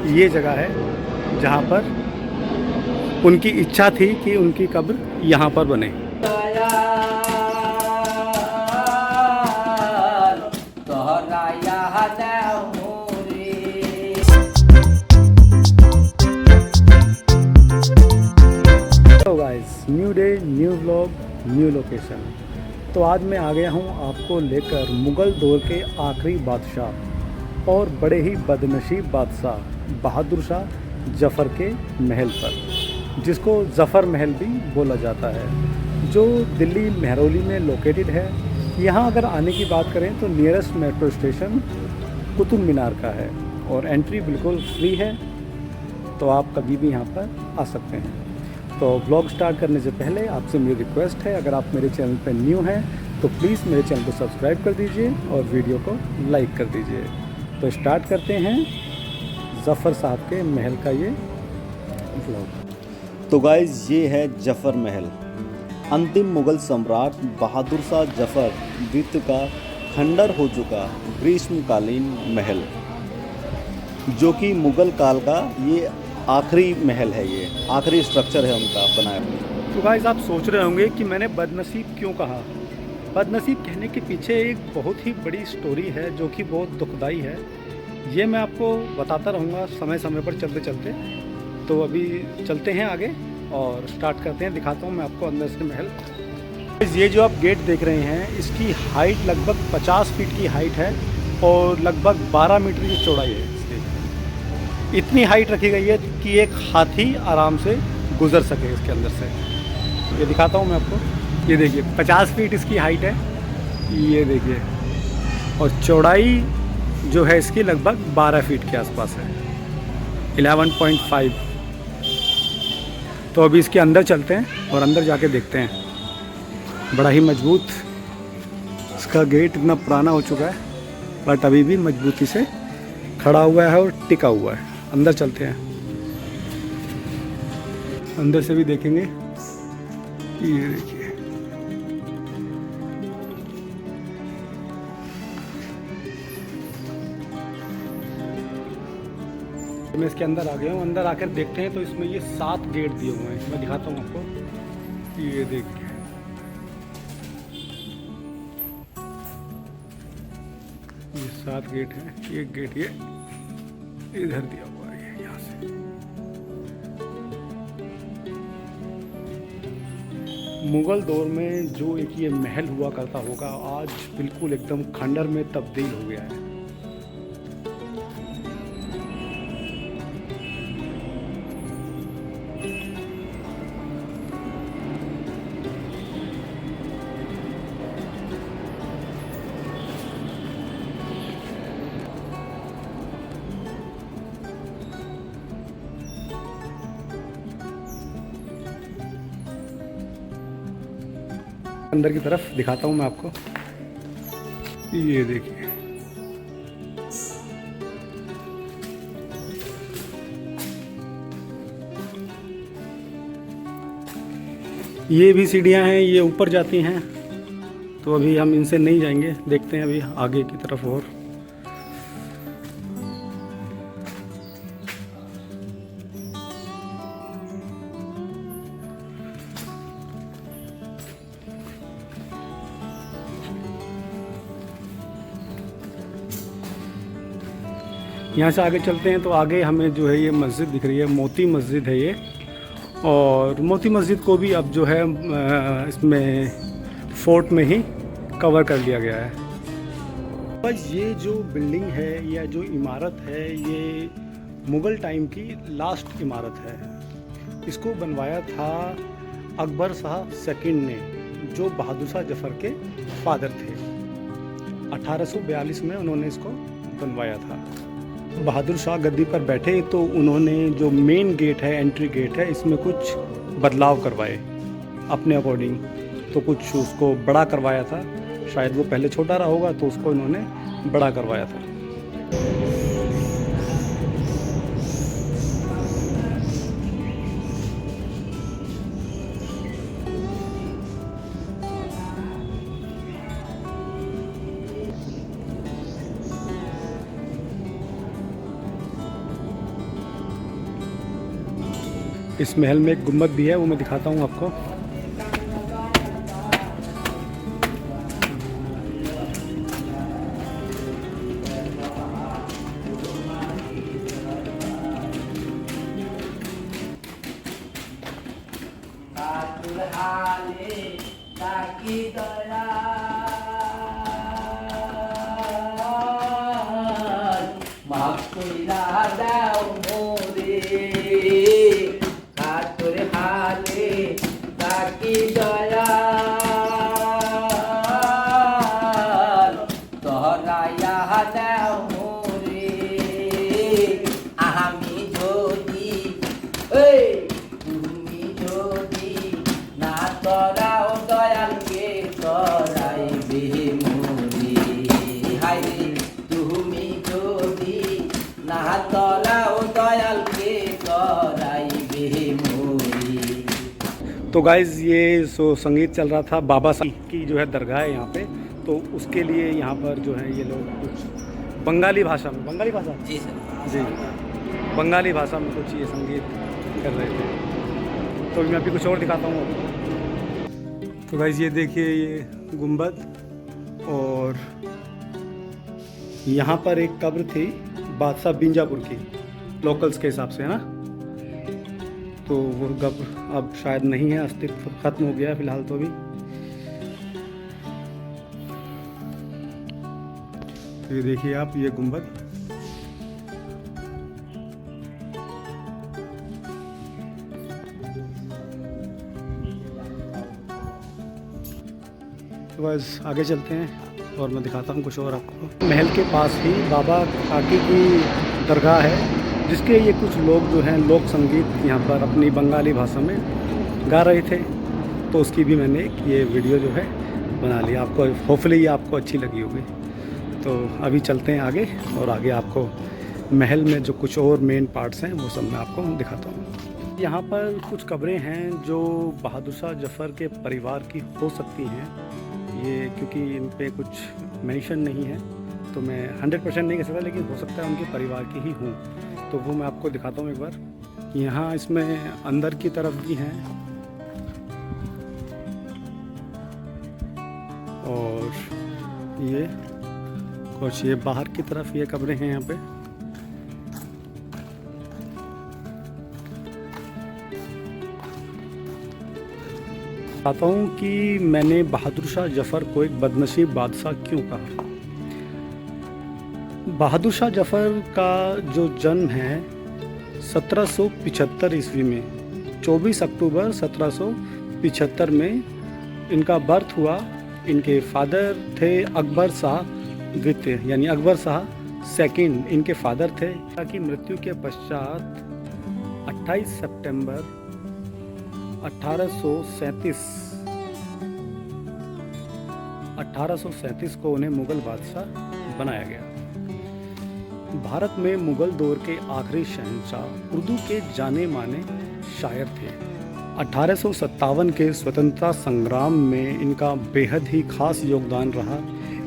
ये जगह है जहाँ पर उनकी इच्छा थी कि उनकी कब्र यहाँ पर बने। Hello guys, new day, new vlog, new location. तो आज मैं आ गया हूँ आपको लेकर मुग़ल दौर के आखिरी बादशाह और बड़े ही बदनसीब बादशाह बहादुर शाह जफ़र के महल पर, जिसको ज़फ़र महल भी बोला जाता है, जो दिल्ली मेहरौली में लोकेटेड है। यहाँ अगर आने की बात करें तो nearest metro station Qutub Minar का है और एंट्री बिल्कुल फ्री है, तो आप कभी भी यहाँ पर आ सकते हैं। तो व्लॉग स्टार्ट करने से पहले आपसे मेरी रिक्वेस्ट है, अगर आप मेरे चैनल पर न्यू हैं तो प्लीज़ मेरे चैनल को सब्सक्राइब कर दीजिए और वीडियो को लाइक कर दीजिए। तो स्टार्ट करते हैं ज़फ़र साहब के महल का ये व्लॉग। तो गाइज़, ये है जफ़र महल, अंतिम मुग़ल सम्राट बहादुर शाह जफ़र द्वितीय का खंडर हो चुका ग्रीष्मकालीन महल, जो कि मुग़ल काल का ये आखिरी महल है, ये आखिरी स्ट्रक्चर है उनका बनाया। तो गाइस, आप सोच रहे होंगे कि मैंने बदनसीब क्यों कहा। बदनसीब कहने के पीछे एक बहुत ही बड़ी स्टोरी है जो कि बहुत दुखदाई है। ये मैं आपको बताता रहूँगा समय समय पर चलते चलते। तो अभी चलते हैं आगे और स्टार्ट करते हैं, दिखाता हूँ मैं आपको अंदर से महल। ये जो आप गेट देख रहे हैं, इसकी हाइट लगभग 50 फीट की हाइट है और लगभग 12 मीटर की चौड़ाई है। इतनी हाइट रखी गई है कि एक हाथी आराम से गुजर सके इसके अंदर से। ये दिखाता हूँ मैं आपको। ये देखिए 50 फीट इसकी हाइट है, ये देखिए, और चौड़ाई जो है इसकी लगभग 12 फीट के आसपास है, 11.5। तो अभी इसके अंदर चलते हैं और अंदर जाके देखते हैं। बड़ा ही मजबूत इसका गेट, इतना पुराना हो चुका है बट अभी भी मजबूती से खड़ा हुआ है और टिका हुआ है। अंदर चलते हैं, अंदर से भी देखेंगे। ये देखिए, मैं इसके अंदर आ गया हूँ। अंदर आकर देखते हैं तो इसमें ये 7 गेट दिए हुए हैं, मैं दिखाता हूँ आपको। ये देखिए, ये 7 गेट हैं। एक गेट ये इधर दिया हुआ है, ये यहाँ से। मुग़ल दौर में जो एक ये महल हुआ करता होगा, आज बिल्कुल एकदम खंडर में तब्दील हो गया है। अंदर की तरफ दिखाता हूँ मैं आपको। ये देखिए, ये भी सीढ़ियाँ हैं, ये ऊपर जाती हैं। तो अभी हम इनसे नहीं जाएंगे, देखते हैं अभी आगे की तरफ। और यहाँ से आगे चलते हैं तो आगे हमें जो है ये मस्जिद दिख रही है, मोती मस्जिद है ये। और मोती मस्जिद को भी अब जो है इसमें फोर्ट में ही कवर कर लिया गया है। बस ये जो बिल्डिंग है या जो इमारत है, ये मुग़ल टाइम की लास्ट इमारत है। इसको बनवाया था अकबर शाह सेकंड ने, जो बहादुर शाह जफ़र के फादर थे। 1842 में उन्होंने इसको बनवाया था। बहादुर शाह गद्दी पर बैठे तो उन्होंने जो मेन गेट है, एंट्री गेट है, इसमें कुछ बदलाव करवाए अपने अकॉर्डिंग। तो कुछ उसको बड़ा करवाया था, शायद वो पहले छोटा रहा होगा तो उसको इन्होंने बड़ा करवाया था। इस महल में एक गुम्बद भी है, वो मैं दिखाता हूँ आपको। तो गाइज़ ये संगीत चल रहा था, बाबा साहब की जो है दरगाह है यहाँ पे, तो उसके लिए यहाँ पर जो है ये लोग कुछ बंगाली भाषा में, बंगाली भाषा जी सर, जी बंगाली भाषा में कुछ ये संगीत कर रहे थे। तो मैं अभी कुछ और दिखाता हूँ आपको। तो गाइज़ ये देखिए ये गुंबद, और यहाँ पर एक कब्र थी बादशाह बीजापुर की, लोकल्स के हिसाब से, है ना। तो वो कब्र अब शायद नहीं है, अस्तित्व खत्म हो गया फिलहाल तो अभी। तो ये देखिए आप, ये गुंबद। तो बस आगे चलते हैं और मैं दिखाता हूँ कुछ और आपको। महल के पास ही बाबा काकी की दरगाह है, जिसके ये कुछ लोग जो हैं लोक संगीत यहाँ पर अपनी बंगाली भाषा में गा रहे थे, तो उसकी भी मैंने ये वीडियो जो है बना लिया। आपको होपफुली ये आपको अच्छी लगी होगी। तो अभी चलते हैं आगे, और आगे आपको महल में जो कुछ और मेन पार्ट्स हैं वो सब मैं आपको दिखाता हूँ। यहाँ पर कुछ कब्रें हैं जो बहादुर शाह जफ़र के परिवार की हो सकती हैं, ये क्योंकि इन पे कुछ मेंशन नहीं है तो मैं 100% नहीं कह सकता, लेकिन हो सकता है उनके परिवार की ही हों। तो वो मैं आपको दिखाता हूँ एक बार। यहाँ इसमें अंदर की तरफ भी हैं, और ये कुछ ये बाहर की तरफ ये कब्रें हैं यहाँ पे। बताता हूँ कि मैंने बहादुर शाह जफ़र को एक बदनसीब बादशाह क्यों कहा। बहादुर शाह जफ़र का जो जन्म है 1775 ईस्वी में, 24 अक्टूबर 1775 में इनका बर्थ हुआ। इनके फादर थे अकबर शाह द्वितीय, यानी अकबर शाह सेकंड इनके फादर थे। की मृत्यु के पश्चात 28 सितंबर 1837 को उन्हें मुगल बादशाह बनाया गया। भारत में मुगल दौर के आखिरी शहंशाह उर्दू के जाने माने शायर थे। 1857 के स्वतंत्रता संग्राम में इनका बेहद ही खास योगदान रहा।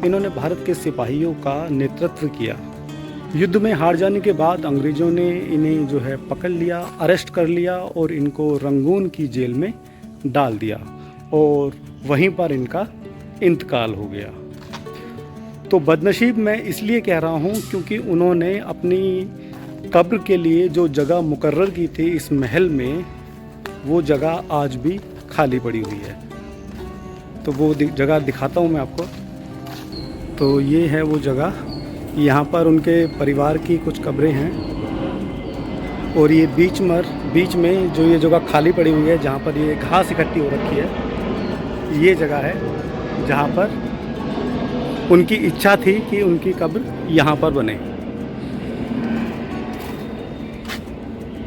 इन्होंने भारत के सिपाहियों का नेतृत्व किया। युद्ध में हार जाने के बाद अंग्रेज़ों ने इन्हें जो है पकड़ लिया, अरेस्ट कर लिया और इनको रंगून की जेल में डाल दिया, और वहीं पर इनका इंतकाल हो गया। तो बदनसीब मैं इसलिए कह रहा हूँ क्योंकि उन्होंने अपनी कब्र के लिए जो जगह मुकर्रर की थी इस महल में, वो जगह आज भी खाली पड़ी हुई है। तो वो जगह दिखाता हूँ मैं आपको। तो ये है वो जगह, यहाँ पर उनके परिवार की कुछ कब्रें हैं, और ये बीच में जो ये जगह खाली पड़ी हुई है, जहाँ पर ये घास इकट्ठी हो रखी है, ये जगह है जहाँ पर उनकी इच्छा थी कि उनकी कब्र यहाँ पर बने।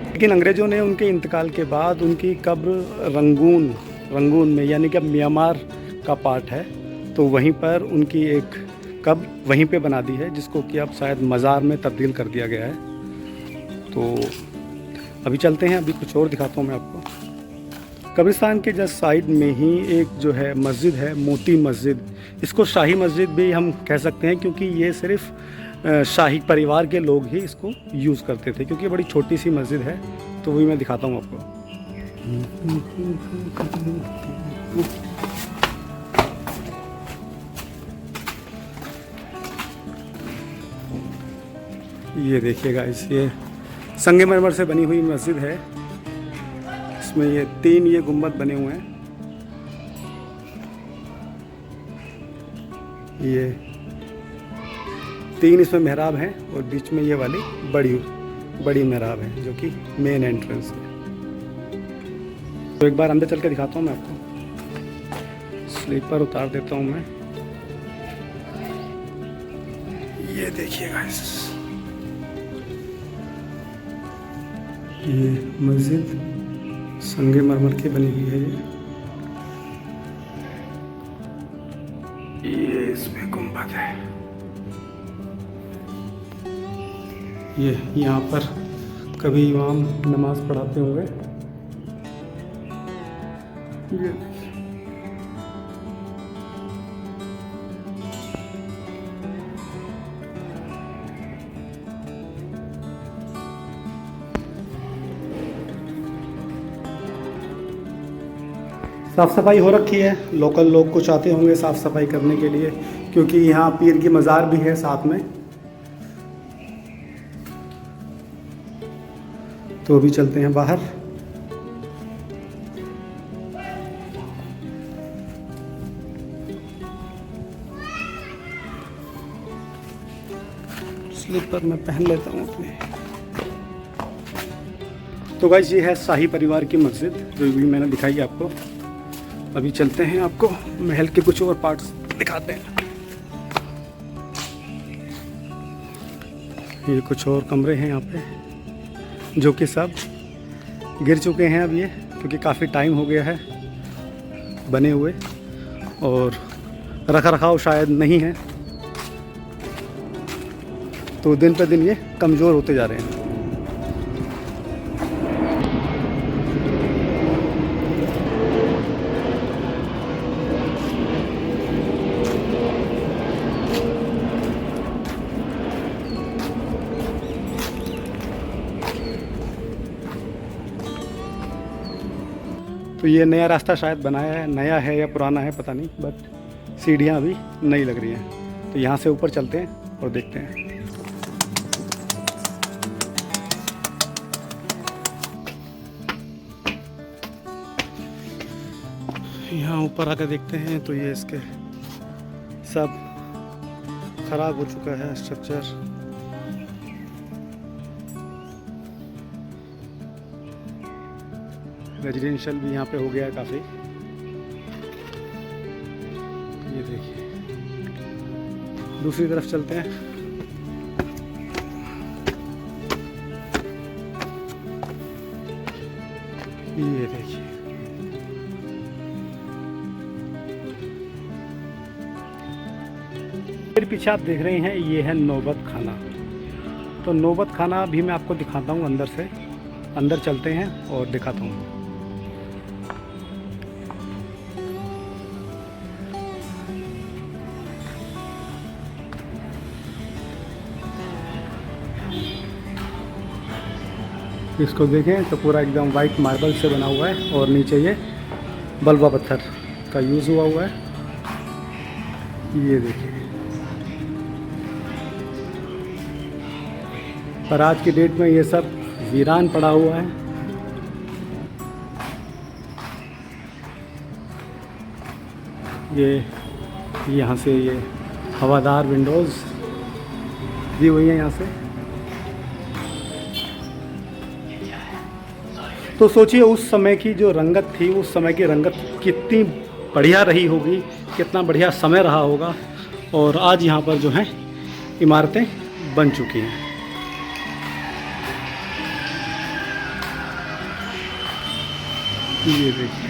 लेकिन अंग्रेज़ों ने उनके इंतकाल के बाद उनकी कब्र रंगून में, यानी कि अब म्यांमार का पार्ट है, तो वहीं पर उनकी एक कब्र वहीं पे बना दी है, जिसको कि अब शायद मज़ार में तब्दील कर दिया गया है। तो अभी चलते हैं, अभी कुछ और दिखाता हूँ मैं आपको। कब्रिस्तान के जस्ट साइड में ही एक जो है मस्जिद है, मोती मस्जिद। इसको शाही मस्जिद भी हम कह सकते हैं, क्योंकि ये सिर्फ शाही परिवार के लोग ही इसको यूज़ करते थे, क्योंकि बड़ी छोटी सी मस्जिद है। तो वही मैं दिखाता हूँ आपको। ये देखिएगा, इस ये संगमरमर से बनी हुई मस्जिद है। इसमें ये 3 ये गुंबद बने हुए हैं। ये 3 इसमें मेहराब हैं और बीच में ये वाली बड़ी मेहराब है जो कि मेन एंट्रेंस है। तो एक बार अंदर चल के दिखाता हूँ मैं आपको। स्लीपर उतार देता हूँ मैं। ये देखिएगा, ये मस्जिद संगमरमर की बनी हुई है। ये इसमें गुंबद है। ये यहाँ पर कभी इमाम नमाज पढ़ाते होंगे। ये साफ़ सफाई हो रखी है। लोकल लोग कुछ आते होंगे साफ़ सफाई करने के लिए, क्योंकि यहाँ पीर की मज़ार भी है साथ में। तो अभी चलते हैं बाहर। स्लीपर मैं पहन लेता हूँ अपने। तो गाइस, ये है शाही परिवार की मस्जिद जो भी मैंने दिखाई आपको। अभी चलते हैं, आपको महल के कुछ और पार्ट्स दिखाते हैं। ये कुछ और कमरे हैं यहाँ पे जो कि सब गिर चुके हैं अब ये, क्योंकि काफ़ी टाइम हो गया है बने हुए और रख रखाव शायद नहीं है, तो दिन पर दिन ये कमज़ोर होते जा रहे हैं। तो ये नया रास्ता शायद बनाया है, नया है या पुराना है पता नहीं, बट सीढ़ियाँ अभी नई लग रही हैं। तो यहाँ से ऊपर चलते हैं और देखते हैं। यहाँ ऊपर आकर देखते हैं तो ये इसके सब खराब हो चुका है स्ट्रक्चर। रेजिडेंशियल भी यहाँ पे हो गया है काफ़ी। ये देखिए, दूसरी तरफ चलते हैं। ये देखिए, मेरे पीछे आप देख रहे हैं, ये है नौबत खाना। तो नौबत खाना भी मैं आपको दिखाता हूँ अंदर से। अंदर चलते हैं और दिखाता हूँ। इसको देखें तो पूरा एकदम वाइट मार्बल से बना हुआ है और नीचे ये बलवा पत्थर का यूज़ हुआ हुआ है। ये देखिए, पर आज की डेट में ये सब वीरान पड़ा हुआ है। ये यहाँ से ये हवादार विंडोज़ दी हुई है यहाँ से। तो सोचिए उस समय की जो रंगत थी, उस समय की रंगत कितनी बढ़िया रही होगी, कितना बढ़िया समय रहा होगा। और आज यहाँ पर जो है इमारतें बन चुकी हैं। ये देखिए,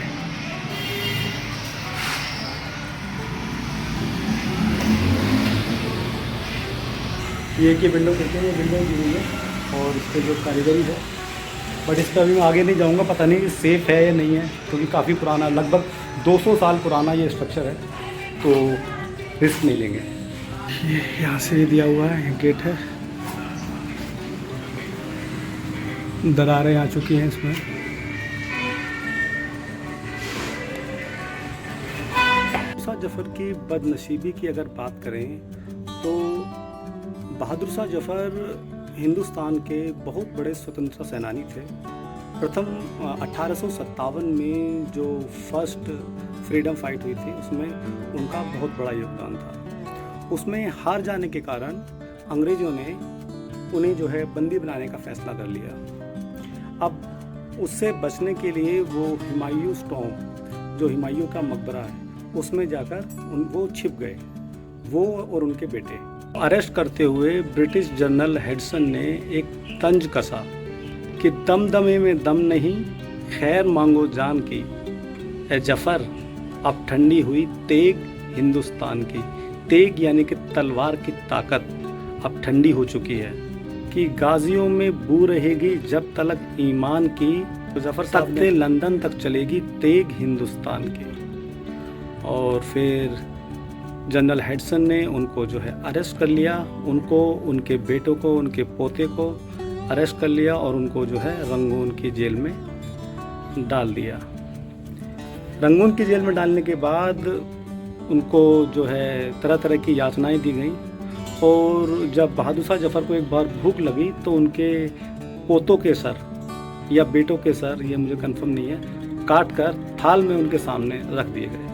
ये की विंडो देखते हैं, ये विंडो दी हुई है और इस पर जो कारीगरी है, बट इस पर अभी मैं आगे नहीं जाऊंगा। पता नहीं सेफ़ है या नहीं है, क्योंकि काफ़ी पुराना, लगभग 200 साल पुराना ये स्ट्रक्चर है, तो रिस्क नहीं लेंगे। ये यहाँ से दिया हुआ है, गेट है, दरारें आ चुकी हैं इसमें। जफ़र की बदनसीबी की अगर बात करें तो बहादुर शाह जफ़र हिंदुस्तान के बहुत बड़े स्वतंत्रता सेनानी थे। प्रथम 1857 में जो फर्स्ट फ्रीडम फाइट हुई थी उसमें उनका बहुत बड़ा योगदान था। उसमें हार जाने के कारण अंग्रेज़ों ने उन्हें जो है बंदी बनाने का फ़ैसला कर लिया। अब उससे बचने के लिए वो हुमायूं टॉम्ब, जो हुमायूं का मकबरा है, उसमें जाकर वो छिप गए, वो और उनके बेटे। अरेस्ट करते हुए ब्रिटिश जनरल हेडसन ने एक तंज कसा कि दमदमे में दम नहीं, खैर मांगो जान की, ए जफ़र अब ठंडी हुई तेग हिंदुस्तान की। तेग यानी कि तलवार की ताकत अब ठंडी हो चुकी है कि गाजियों में बू रहेगी जब तलक ईमान की, तो जफ़र साहब ने लंदन तक चलेगी तेग हिंदुस्तान की। और फिर जनरल हेडसन ने उनको जो है अरेस्ट कर लिया, उनको, उनके बेटों को, उनके पोते को अरेस्ट कर लिया और उनको जो है रंगून की जेल में डाल दिया। रंगून की जेल में डालने के बाद उनको जो है तरह तरह की यातनाएं दी गई। और जब बहादुर शाह जफ़र को एक बार भूख लगी तो उनके पोतों के सर या बेटों के सर, ये मुझे कंफर्म नहीं है, काट कर थाल में उनके सामने रख दिए गए।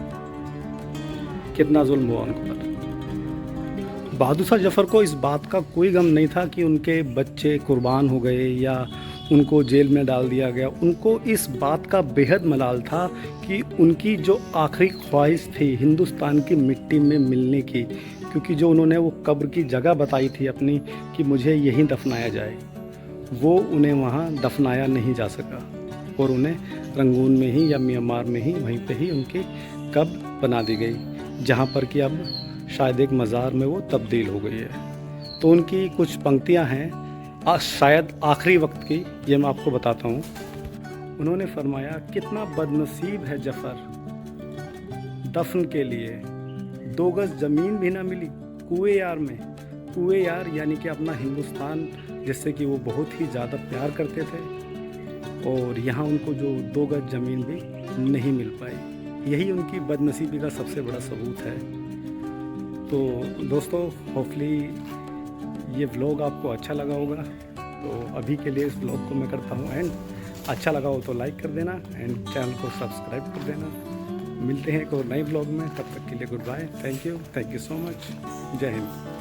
कितना जुल्म हुआ उन पर। बहादुर शाह जफ़र को इस बात का कोई गम नहीं था कि उनके बच्चे कुर्बान हो गए या उनको जेल में डाल दिया गया। उनको इस बात का बेहद मलाल था कि उनकी जो आखिरी ख्वाहिश थी हिंदुस्तान की मिट्टी में मिलने की, क्योंकि जो उन्होंने वो कब्र की जगह बताई थी अपनी कि मुझे यहीं दफनाया जाए, वो उन्हें वहाँ दफनाया नहीं जा सका और उन्हें रंगून में ही या म्यांमार में ही वहीं पे ही उनकी कब्र बना दी गई, जहाँ पर कि अब शायद एक मज़ार में वो तब्दील हो गई है। तो उनकी कुछ पंक्तियाँ हैं शायद आखिरी वक्त की, ये मैं आपको बताता हूँ। उन्होंने फरमाया, कितना बदनसीब है जफ़र, दफन के लिए 2 गज ज़मीन भी ना मिली कुएं यार में। कुएं यार यानी कि अपना हिंदुस्तान, जिससे कि वो बहुत ही ज़्यादा प्यार करते थे, और यहाँ उनको जो 2 गज ज़मीन भी नहीं मिल पाई। यही उनकी बदनसीबी का सबसे बड़ा सबूत है। तो दोस्तों, होपफुली ये व्लॉग आपको अच्छा लगा होगा। तो अभी के लिए इस व्लॉग को मैं करता हूँ एंड। अच्छा लगा हो तो लाइक कर देना एंड चैनल को सब्सक्राइब कर देना। मिलते हैं एक और नए व्लॉग में, तब तक के लिए good bye. Thank you so much. Jai Hind.